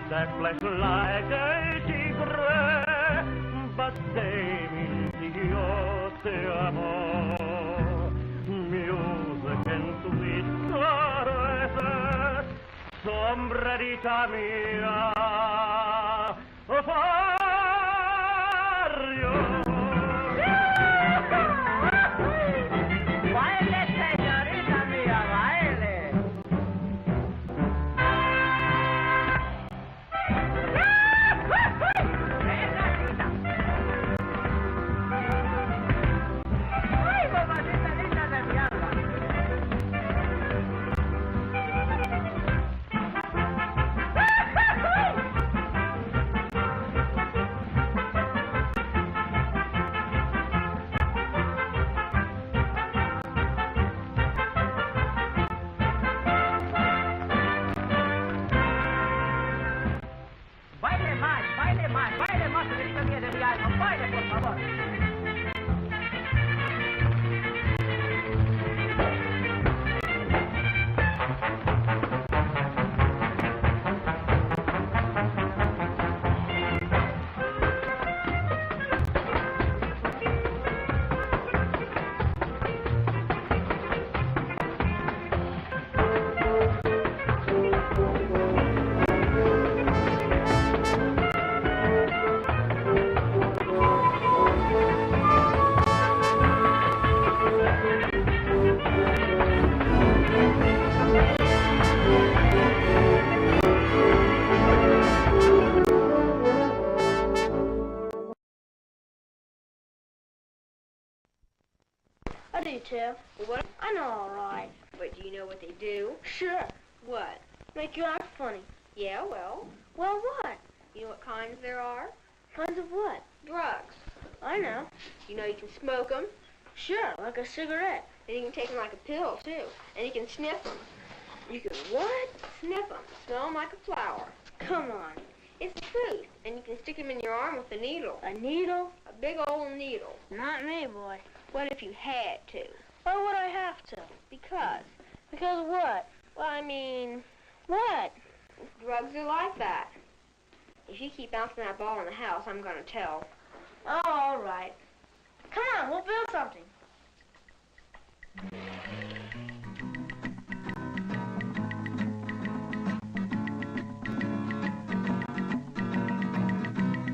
that flesh like a tigre, but se mintió te amor. Music and sweet caresses, sombrerita mía, for you. Baile, señorita mía, baile. Ay, mamacita linda de mi alma. Baile más, señorita mía de mi alma, baile, por favor. I do, Tiff. What? I know all right. But do you know what they do? Sure. What? Make you act funny. Yeah, well, Well, what? you know what kinds there are? Kinds of what? Drugs. I know. You know you can smoke them, Sure, like a cigarette. and you can take them like a pill, too. And you can sniff them. You can what? Sniff them. Smell them like a flower. Come on. It's the truth. And you can stick them in your arm with a needle. A needle? A big old needle. Not me, boy. What if you had to? Why would I have to? Because. Because what? Well, I mean, What? drugs are like that. If you keep bouncing that ball in the house, I'm going to tell. Oh, all right. Come on, we'll build something.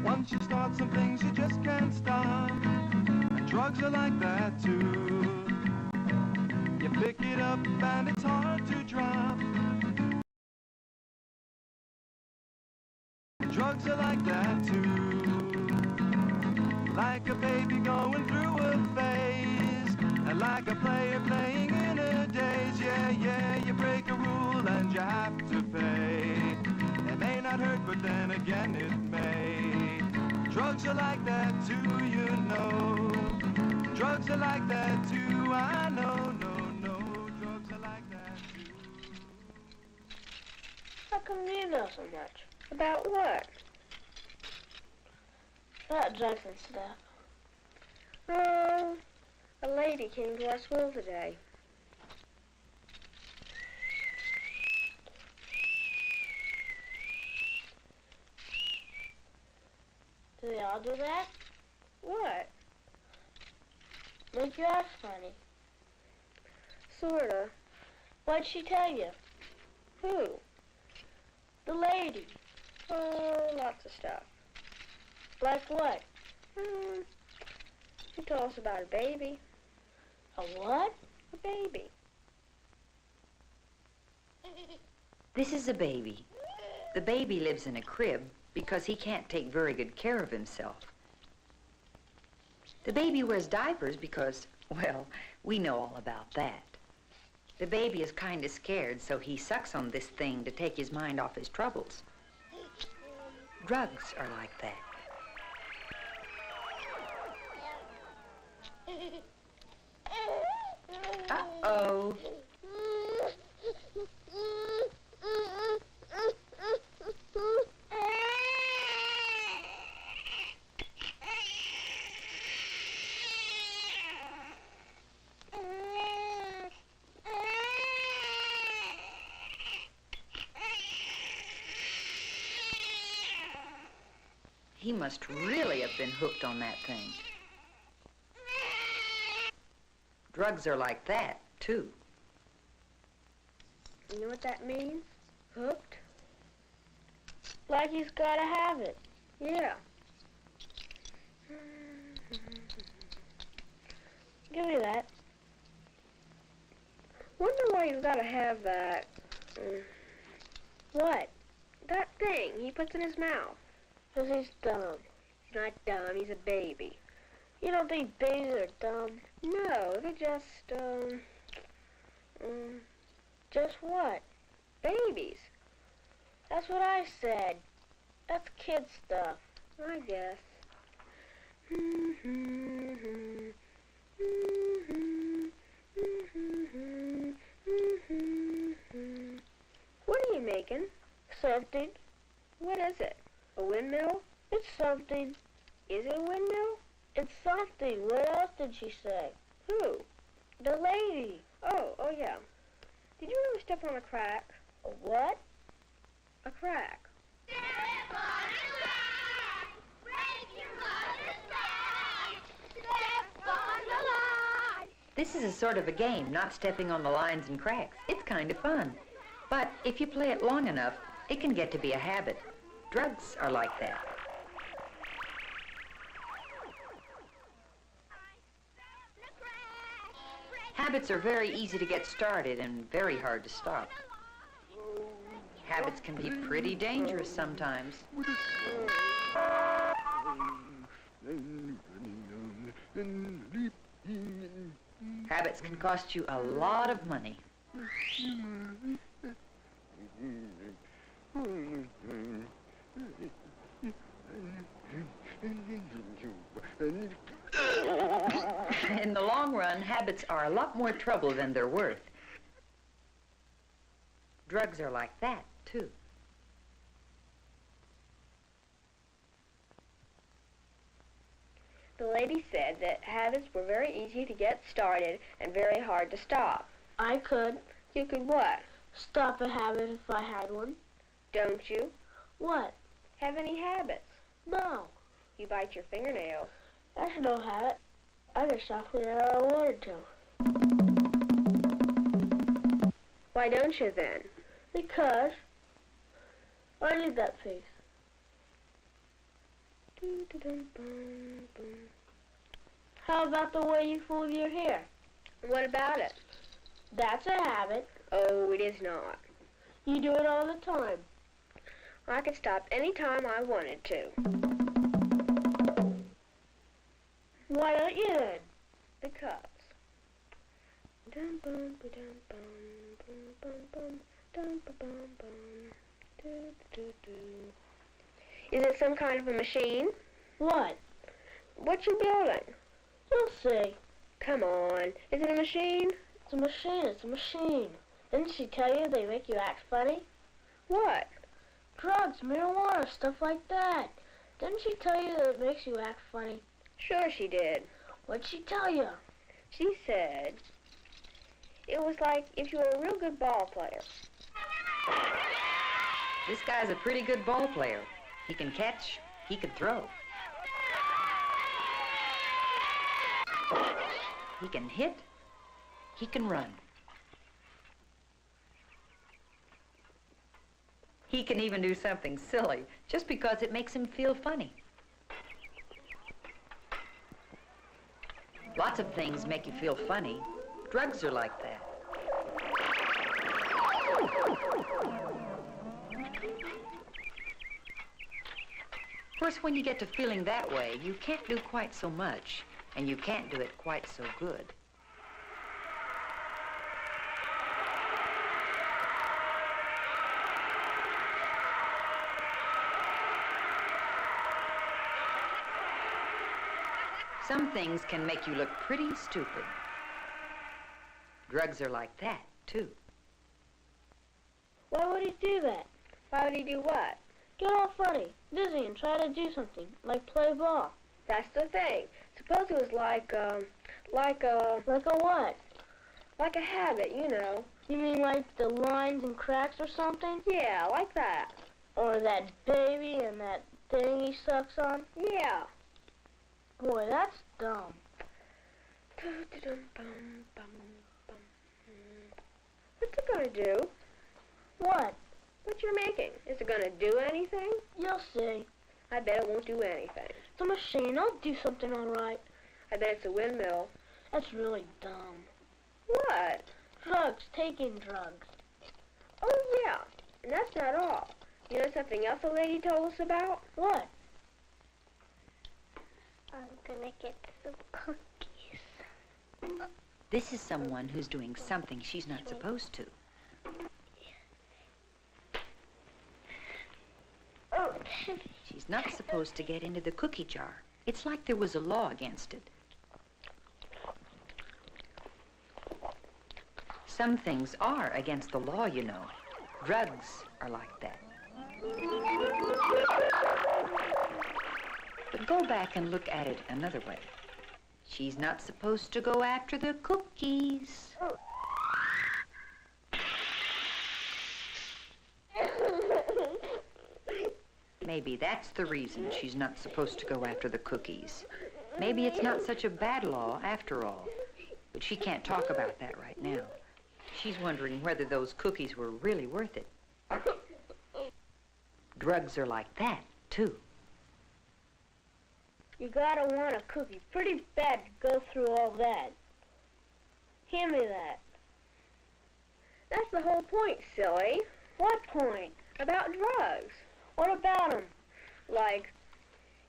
Once you start some things you just can't stop. And drugs are like that too. You pick it up and it's hard to drop. Drugs are like that too. Like a baby going through a phase. And like a player playing in a daze. Yeah, yeah, you break a rule and you have to pay. It may not hurt, but then again it may. Drugs are like that too, you know. Drugs are like that too, I know, no. Drugs are like that too. How come you know so much? About what? About drugs and stuff. Oh, a lady came to our school today. Do they all do that? What? Make you act funny. Sorta. What'd she tell you? Who? The lady. Oh, lots of stuff. Like what? She told us about a baby. A what? A baby. This is a baby. The baby lives in a crib because he can't take very good care of himself. The baby wears diapers because, well, we know all about that. The baby is kind of scared, so he sucks on this thing to take his mind off his troubles. Drugs are like that. Uh-oh. He must really have been hooked on that thing. Drugs are like that, too. You know what that means? Hooked? Like he's gotta have it. Yeah. Give me that. Wonder why he's gotta have that. What? That thing he puts in his mouth. 'Cause he's dumb. He's not dumb, he's a baby. You don't think babies are dumb? No, they're just, Just what? babies. That's what I said. That's kid stuff. I guess. What are you making? Something. What is it? A windmill? It's something. Is it a windmill? It's something. What else did she say? Who? The lady. Oh yeah. Did you ever step on a crack? A what? A crack. This is a sort of a game, not stepping on the lines and cracks. It's kind of fun. But if you play it long enough, it can get to be a habit. Drugs are like that. Habits are very easy to get started and very hard to stop. Habits can be pretty dangerous sometimes. Habits can cost you a lot of money. In the long run, habits are a lot more trouble than they're worth. Drugs are like that, too. The lady said that habits were very easy to get started and very hard to stop. I could. You could what? Stop a habit if I had one. Don't you? What? Have any habits? No. You bite your fingernails. That's no habit. I could stop whenever I wanted to. Why don't you then? Because I need that piece. How about the way you fold your hair? What about it? That's a habit. Oh, it is not. You do it all the time. I could stop any time I wanted to. Why don't you then? Because. Is it some kind of a machine? What? What you building? You'll see. Come on. Is it a machine? It's a machine. It's a machine. Didn't she tell you they make you act funny? What? Drugs, marijuana, stuff like that. Didn't she tell you that it makes you act funny? Sure she did. What'd she tell you? She said it was like if you were a real good ball player. This guy's a pretty good ball player. He can catch, he can throw. He can hit, he can run. He can even do something silly just because it makes him feel funny. Lots of things make you feel funny. Drugs are like that. Of course, when you get to feeling that way, you can't do quite so much, and you can't do it quite so good. Some things can make you look pretty stupid. Drugs are like that, too. Why would he do that? Why would he do what? Get all funny, dizzy, and try to do something, like play ball. That's the thing. Suppose it was like a Like a what? like a habit, you know. You mean like the lines and cracks or something? Yeah, like that. Or that baby and that thing he sucks on? Yeah. Boy, that's dumb. What's it gonna do? What? What you're making? Is it gonna do anything? You'll see. I bet it won't do anything. It's a machine. I'll do something all right. I bet it's a windmill. That's really dumb. What? Drugs. Taking drugs. Oh, yeah. And that's not all. You know something else the lady told us about? What? I'm gonna get some cookies. This is someone who's doing something she's not supposed to. Oh, She's not supposed to get into the cookie jar. It's like there was a law against it. Some things are against the law, you know. Drugs are like that. But go back and look at it another way. She's not supposed to go after the cookies. Maybe that's the reason she's not supposed to go after the cookies. Maybe it's not such a bad law after all. But she can't talk about that right now. She's wondering whether those cookies were really worth it. Drugs are like that, too. You gotta want a cookie pretty bad to go through all that. Hand me that. That's the whole point, silly. What point? About drugs. What about 'em? Like,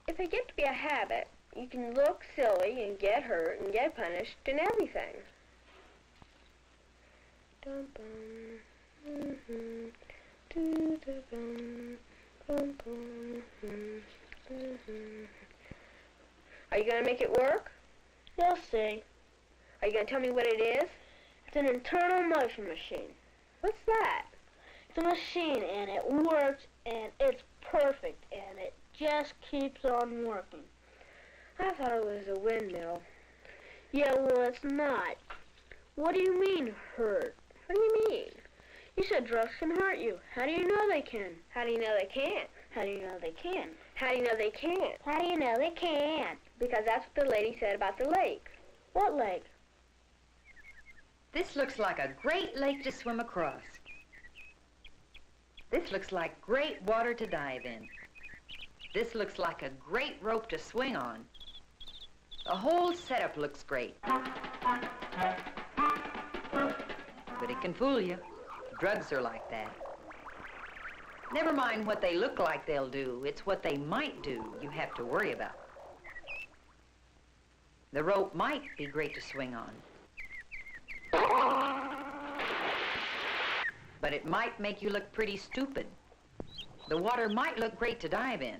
if they get to be a habit, you can look silly and get hurt and get punished and everything. Are you going to make it work? You'll see. Are you going to tell me what it is? It's an internal motion machine. What's that? It's a machine, and it works, and it's perfect, and it just keeps on working. I thought it was a windmill. Yeah, well, it's not. What do you mean, hurt? What do you mean? You said drugs can hurt you. How do you know they can? How do you know they can't? How do you know they can? How do you know they can't? How do you know they can't? Because that's what the lady said about the lake. What lake? This looks like a great lake to swim across. This looks like great water to dive in. This looks like a great rope to swing on. The whole setup looks great. But it can fool you. Drugs are like that. Never mind what they look like they'll do. It's what they might do you have to worry about. The rope might be great to swing on. But it might make you look pretty stupid. The water might look great to dive in,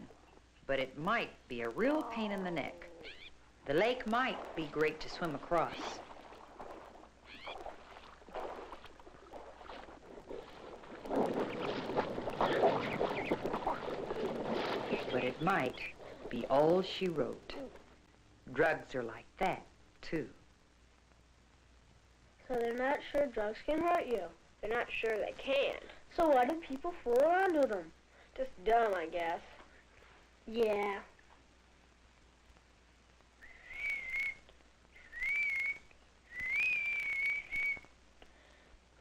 but it might be a real pain in the neck. The lake might be great to swim across. But it might be all she wrote. Drugs are like that, too. So they're not sure drugs can hurt you. They're not sure they can. So why do people fool around with them? Just dumb, I guess. Yeah.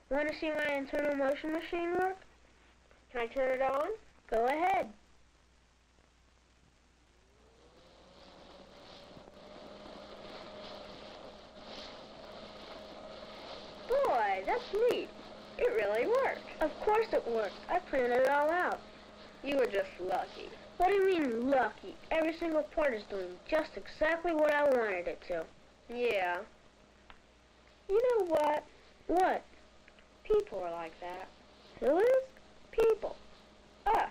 Want to see my internal motion machine work? Can I turn it on? Go ahead. Boy, that's neat. It really worked. Of course it worked. I planned it all out. You were just lucky. What do you mean lucky? Every single part is doing just exactly what I wanted it to. Yeah. You know what? What? People are like that. Who is? People. Us.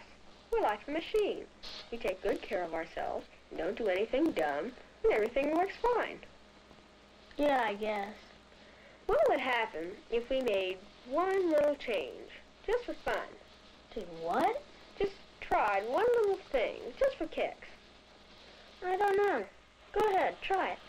We're like the machine. We take good care of ourselves and don't do anything dumb, and everything works fine. Yeah, I guess. What would happen if we made one little change, just for fun? To what? Just tried one little thing, just for kicks. I don't know. Go ahead, try it.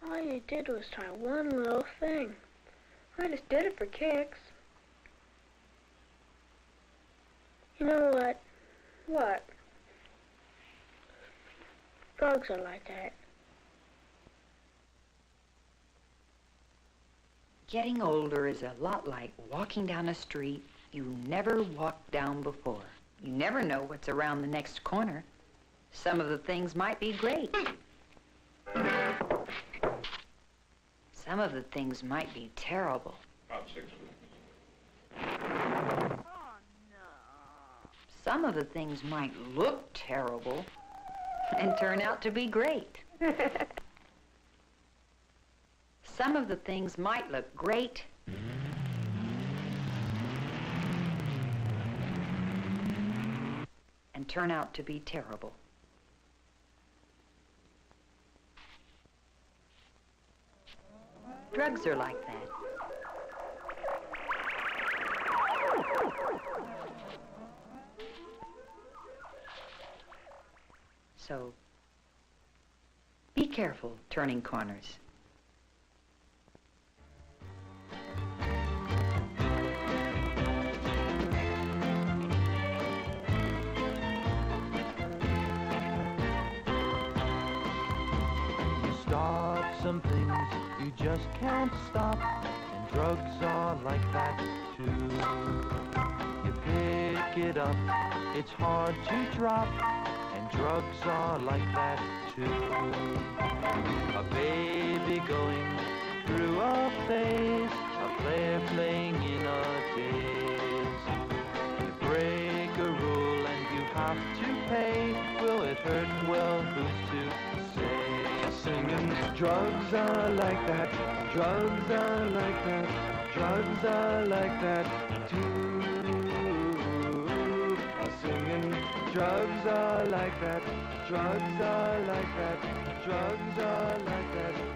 All you did was try one little thing. I just did it for kicks. You know what? What? Drugs are like that. Getting older is a lot like walking down a street you never walked down before. You never know what's around the next corner. Some of the things might be great. Some of the things might be terrible. Some of the things might look terrible and turn out to be great. Some of the things might look great and turn out to be terrible. Drugs are like that. So, be careful turning corners. Start some things you just can't stop, and drugs are like that too. You pick it up, it's hard to drop, and drugs are like that too. A baby going through a phase, a player playing in a daze. You break a rule and you have to pay. Will it hurt? Well, who's to say? Singing, drugs are like that, drugs are like that, drugs are like that too. Singing, drugs are like that, drugs are like that, drugs are like that too.